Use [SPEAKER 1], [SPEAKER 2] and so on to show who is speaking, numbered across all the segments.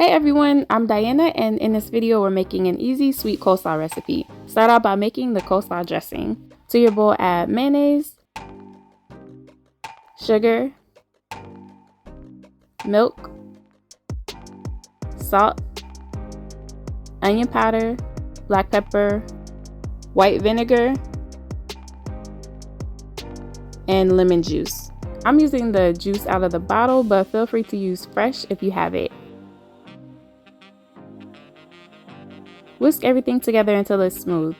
[SPEAKER 1] Hey everyone, I'm Diana, and in this video we're making an easy sweet coleslaw recipe. Start out by making the coleslaw dressing. To your bowl add mayonnaise, sugar, milk, salt, onion powder, black pepper, white vinegar, and lemon juice. I'm using the juice out of the bottle, but feel free to use fresh if you have it. Whisk everything together until it's smooth.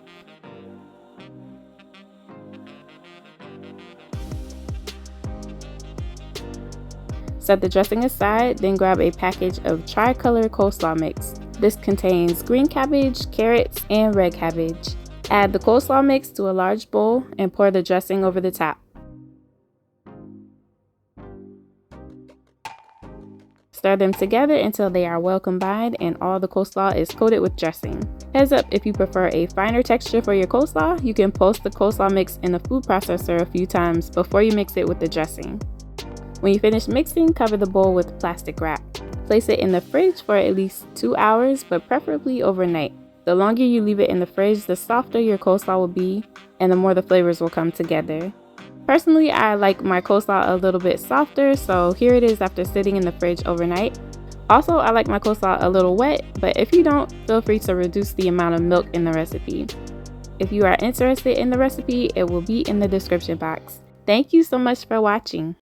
[SPEAKER 1] Set the dressing aside, then grab a package of tri-color coleslaw mix. This contains green cabbage, carrots, and red cabbage. Add the coleslaw mix to a large bowl and pour the dressing over the top. Stir them together until they are well combined and all the coleslaw is coated with dressing. Heads up, if you prefer a finer texture for your coleslaw, you can post the coleslaw mix in the food processor a few times before you mix it with the dressing. When you finish mixing, cover the bowl with plastic wrap. Place it in the fridge for at least 2 hours, but preferably overnight. The longer you leave it in the fridge, the softer your coleslaw will be and the more the flavors will come together. Personally, I like my coleslaw a little bit softer, so here it is after sitting in the fridge overnight. Also, I like my coleslaw a little wet, but if you don't, feel free to reduce the amount of milk in the recipe. If you are interested in the recipe, it will be in the description box. Thank you so much for watching.